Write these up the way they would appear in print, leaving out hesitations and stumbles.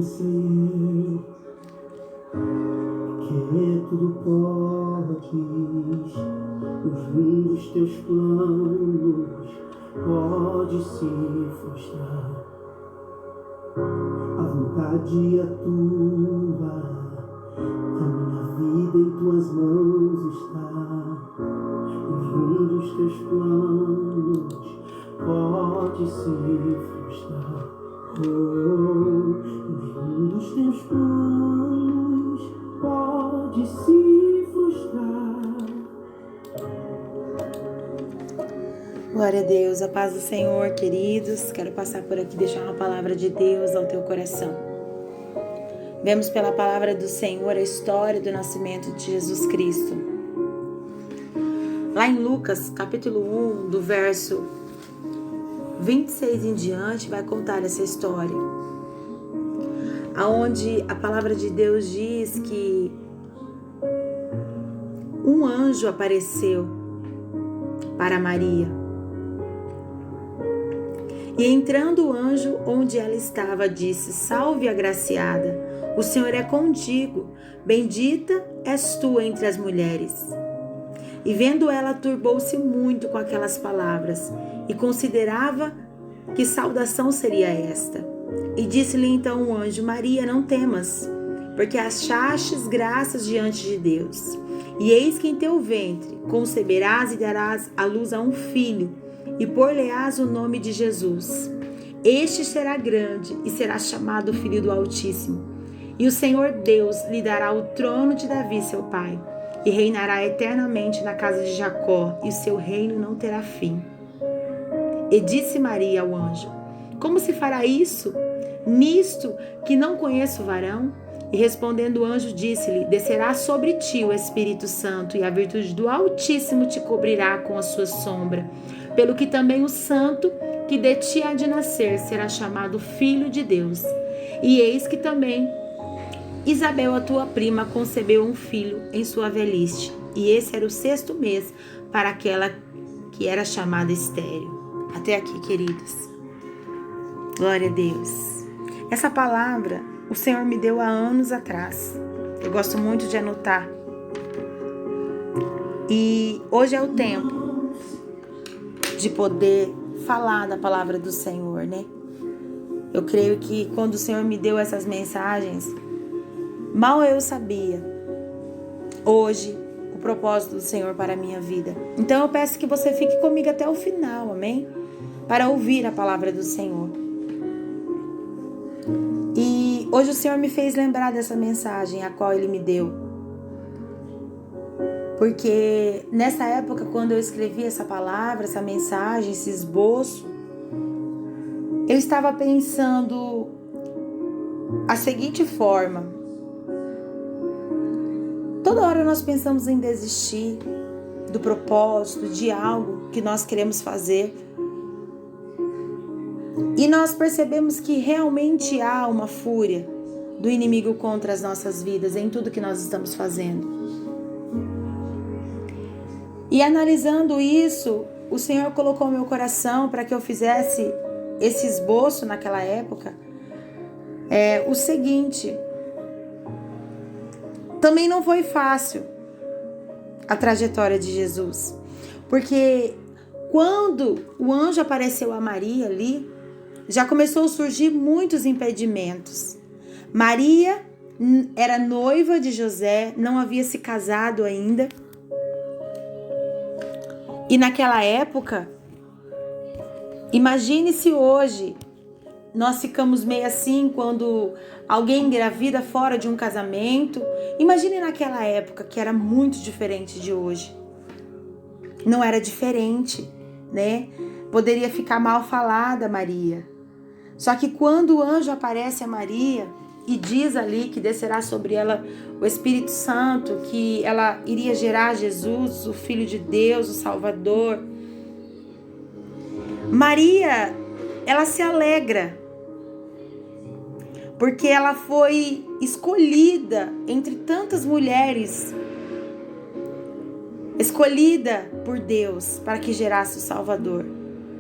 sei que tudo podes, os mundos teus planos pode se frustrar. A vontade é tua, a minha vida em tuas mãos está. Os mundos teus planos pode se frustrar. Os mundos teus planos pode se frustrar. Glória a Deus, a paz do Senhor, queridos. Quero passar por aqui e deixar uma palavra de Deus ao teu coração. Vemos pela palavra do Senhor a história do nascimento de Jesus Cristo. Lá em Lucas, capítulo 1, do verso 26 em diante, vai contar essa história. Aonde a palavra de Deus diz que um anjo apareceu para Maria. E entrando o anjo onde ela estava, disse: Salve, agraciada, o Senhor é contigo, bendita és tu entre as mulheres. E vendo ela, turbou-se muito com aquelas palavras, e considerava que saudação seria esta. E disse-lhe então o anjo: Maria, não temas, porque achastes graças diante de Deus. E eis que em teu ventre conceberás e darás à luz a um filho, e por-lhe-ás o nome de Jesus. Este será grande e será chamado Filho do Altíssimo. E o Senhor Deus lhe dará o trono de Davi, seu pai, e reinará eternamente na casa de Jacó, e o seu reino não terá fim. E disse Maria ao anjo: Como se fará isso, nisto que não conheço varão? E respondendo o anjo, disse-lhe: Descerá sobre ti o Espírito Santo, e a virtude do Altíssimo te cobrirá com a sua sombra. Pelo que também o santo que de ti há de nascer será chamado Filho de Deus. E eis que também Isabel, a tua prima, concebeu um filho em sua velhice. E esse era o 6º mês para aquela que era chamada estéril. Até aqui, queridos. Glória a Deus. Essa palavra o Senhor me deu há anos atrás. Eu gosto muito de anotar. E hoje é o tempo de poder falar da palavra do Senhor, né? Eu creio que quando o Senhor me deu essas mensagens, mal eu sabia hoje o propósito do Senhor para a minha vida. Então eu peço que você fique comigo até o final, amém? Para ouvir a palavra do Senhor. E hoje o Senhor me fez lembrar dessa mensagem a qual Ele me deu. Porque nessa época, quando eu escrevi essa palavra, essa mensagem, esse esboço, eu estava pensando a seguinte forma: toda hora nós pensamos em desistir do propósito, de algo que nós queremos fazer. E nós percebemos que realmente há uma fúria do inimigo contra as nossas vidas, em tudo que nós estamos fazendo. E analisando isso, o Senhor colocou no meu coração para que eu fizesse esse esboço naquela época. O seguinte: também não foi fácil a trajetória de Jesus, porque quando o anjo apareceu a Maria ali, já começou a surgir muitos impedimentos. Maria era noiva de José, não havia se casado ainda. E naquela época, imagine se hoje nós ficamos meio assim quando alguém engravida fora de um casamento. Imagine naquela época, que era muito diferente de hoje. Não era diferente, né? Poderia ficar mal falada Maria. Só que quando o anjo aparece a Maria e diz ali que descerá sobre ela o Espírito Santo, que ela iria gerar Jesus, o Filho de Deus, o Salvador, Maria, ela se alegra, porque ela foi escolhida entre tantas mulheres, escolhida por Deus para que gerasse o Salvador.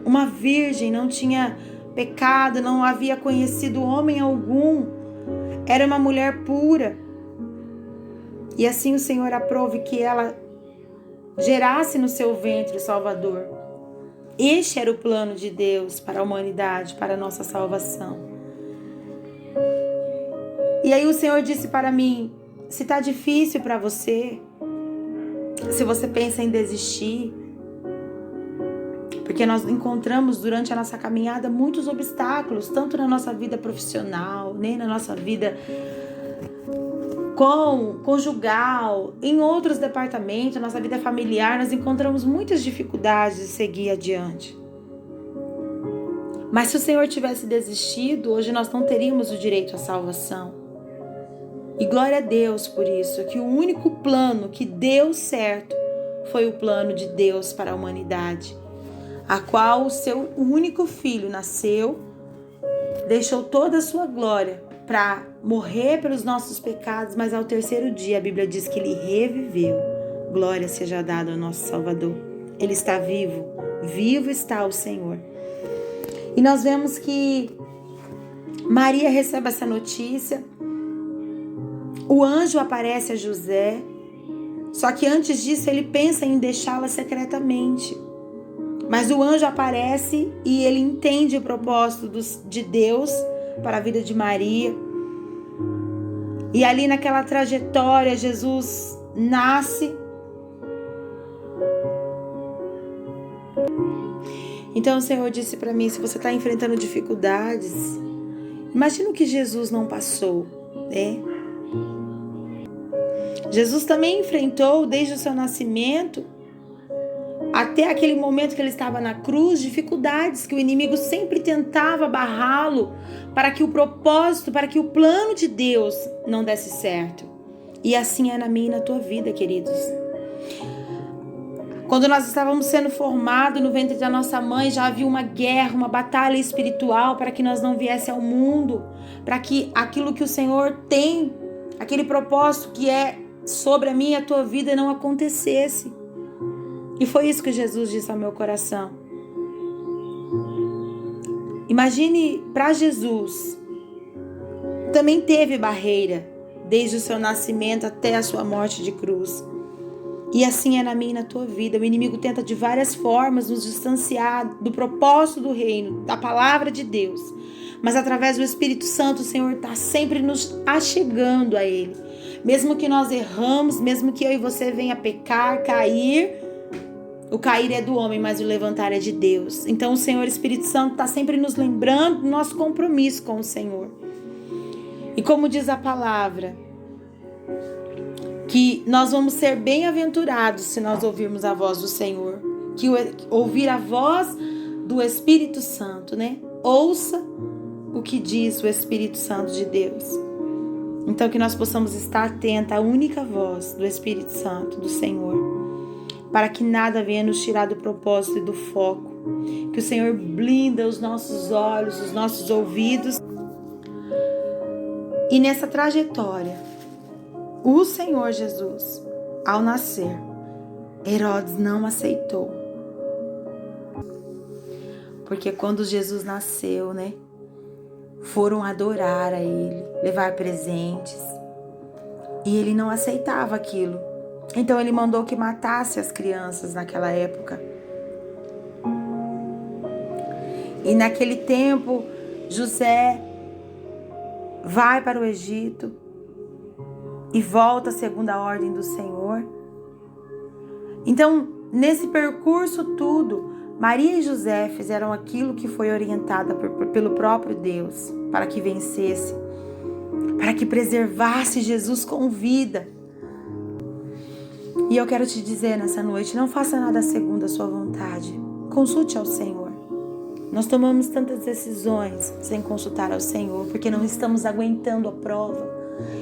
Uma virgem, não tinha pecado, não havia conhecido homem algum, era uma mulher pura. E assim o Senhor aprove que ela gerasse no seu ventre o Salvador. Este era o plano de Deus para a humanidade, para a nossa salvação. E aí o Senhor disse para mim, se está difícil para você, se você pensa em desistir, porque nós encontramos durante a nossa caminhada muitos obstáculos, tanto na nossa vida profissional, nem na nossa vida conjugal, em outros departamentos, nossa vida familiar, nós encontramos muitas dificuldades de seguir adiante. Mas se o Senhor tivesse desistido, hoje nós não teríamos o direito à salvação. E glória a Deus por isso, que o único plano que deu certo foi o plano de Deus para a humanidade, a qual o seu único filho nasceu, deixou toda a sua glória para morrer pelos nossos pecados, mas ao terceiro dia a Bíblia diz que ele reviveu. Glória seja dada ao nosso Salvador. Ele está vivo, vivo está o Senhor. E nós vemos que Maria recebe essa notícia, o anjo aparece a José, só que antes disso ele pensa em deixá-la secretamente. Mas o anjo aparece e ele entende o propósito de Deus para a vida de Maria. E ali naquela trajetória, Jesus nasce. Então o Senhor disse para mim, se você está enfrentando dificuldades, imagina o que Jesus não passou, né? Jesus também enfrentou, desde o seu nascimento até aquele momento que ele estava na cruz, dificuldades que o inimigo sempre tentava barrá-lo para que o propósito, para que o plano de Deus não desse certo. E assim é na minha e na tua vida, queridos. Quando nós estávamos sendo formados no ventre da nossa mãe, já havia uma guerra, uma batalha espiritual para que nós não viesse ao mundo, para que aquilo que o Senhor tem, aquele propósito que é sobre a minha e a tua vida não acontecesse. E foi isso que Jesus disse ao meu coração. Imagine, para Jesus, também teve barreira, desde o seu nascimento até a sua morte de cruz. E assim é na minha e na tua vida. O inimigo tenta de várias formas nos distanciar do propósito do reino, da palavra de Deus. Mas através do Espírito Santo, o Senhor está sempre nos achegando a Ele. Mesmo que nós erramos, mesmo que eu e você venha pecar, cair, o cair é do homem, mas o levantar é de Deus. Então o Senhor Espírito Santo está sempre nos lembrando do nosso compromisso com o Senhor. E como diz a palavra, que nós vamos ser bem-aventurados se nós ouvirmos a voz do Senhor. Que ouvir a voz do Espírito Santo, né? Ouça o que diz o Espírito Santo de Deus. Então que nós possamos estar atentos à única voz do Espírito Santo, do Senhor, para que nada venha nos tirar do propósito e do foco. Que o Senhor blinda os nossos olhos, os nossos ouvidos. E nessa trajetória, o Senhor Jesus, ao nascer, Herodes não aceitou. Porque quando Jesus nasceu, né, foram adorar a Ele, levar presentes. E Ele não aceitava aquilo. Então Ele mandou que matasse as crianças naquela época. E naquele tempo, José vai para o Egito e volta segundo a ordem do Senhor. Então, nesse percurso tudo, Maria e José fizeram aquilo que foi orientada pelo próprio Deus, para que vencesse, para que preservasse Jesus com vida. E eu quero te dizer nessa noite, não faça nada segundo a sua vontade. Consulte ao Senhor. Nós tomamos tantas decisões sem consultar ao Senhor, porque não estamos aguentando a prova.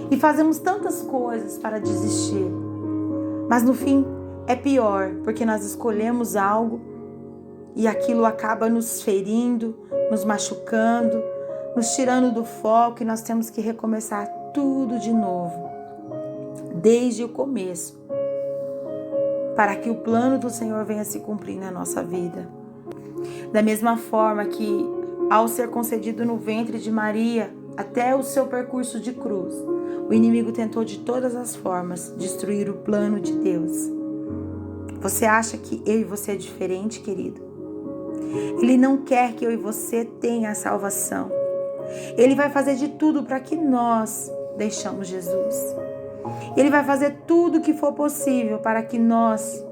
E fazemos tantas coisas para desistir. Mas no fim é pior, porque nós escolhemos algo e aquilo acaba nos ferindo, nos machucando, nos tirando do foco, e nós temos que recomeçar tudo de novo, desde o começo, para que o plano do Senhor venha se cumprir na nossa vida. Da mesma forma que, ao ser concedido no ventre de Maria, até o seu percurso de cruz, o inimigo tentou de todas as formas destruir o plano de Deus. Você acha que eu e você é diferente, querido? Ele não quer que eu e você tenha a salvação. Ele vai fazer de tudo para que nós deixamos Jesus. Ele vai fazer tudo o que for possível para que nós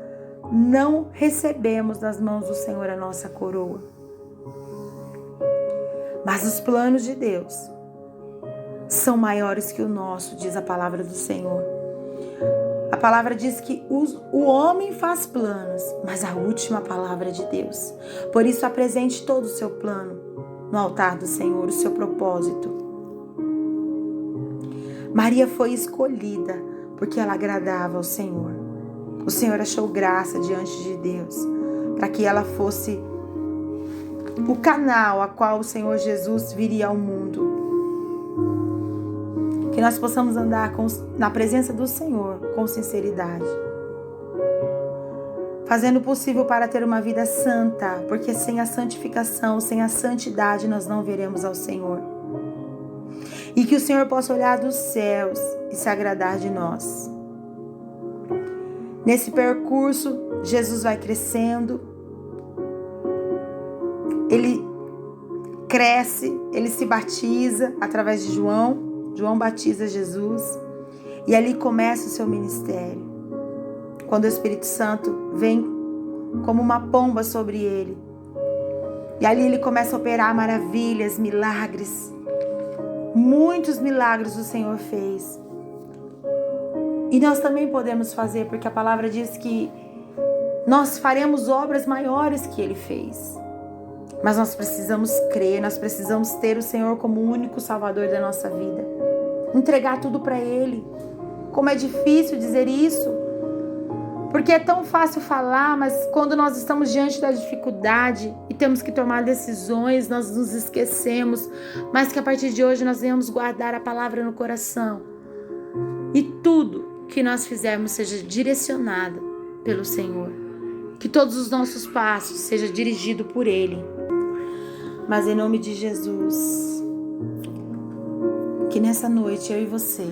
não recebemos das mãos do Senhor a nossa coroa. Mas os planos de Deus são maiores que o nosso, diz a palavra do Senhor. A palavra diz que o homem faz planos, mas a última palavra é de Deus. Por isso, apresente todo o seu plano no altar do Senhor, o seu propósito. Maria foi escolhida porque ela agradava ao Senhor. O Senhor achou graça diante de Deus para que ela fosse o canal a qual o Senhor Jesus viria ao mundo. Que nós possamos andar na presença do Senhor com sinceridade, fazendo o possível para ter uma vida santa, porque sem a santificação, sem a santidade, nós não veremos ao Senhor. E que o Senhor possa olhar dos céus e se agradar de nós. Nesse percurso, Jesus vai crescendo, ele cresce, ele se batiza através de João batiza Jesus e ali começa o seu ministério. Quando o Espírito Santo vem como uma pomba sobre ele, e ali ele começa a operar maravilhas, milagres. Muitos milagres o Senhor fez. E nós também podemos fazer, porque a palavra diz que nós faremos obras maiores que ele fez. Mas nós precisamos crer, nós precisamos ter o Senhor como o único Salvador da nossa vida. Entregar tudo para Ele. Como é difícil dizer isso. Porque é tão fácil falar, mas quando nós estamos diante da dificuldade e temos que tomar decisões, nós nos esquecemos. Mas que a partir de hoje nós venhamos guardar a palavra no coração. E tudo que nós fizermos seja direcionado pelo Senhor. Que todos os nossos passos sejam dirigidos por Ele. Mas em nome de Jesus, que nessa noite eu e você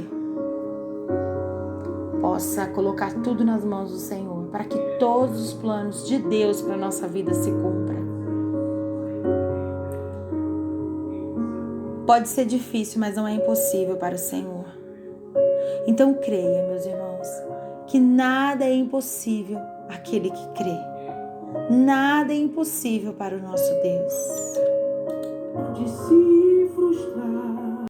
possa colocar tudo nas mãos do Senhor, para que todos os planos de Deus para a nossa vida se cumpram. Pode ser difícil, mas não é impossível para o Senhor. Então creia, meus irmãos, que nada é impossível àquele que crê. Nada é impossível para o nosso Deus.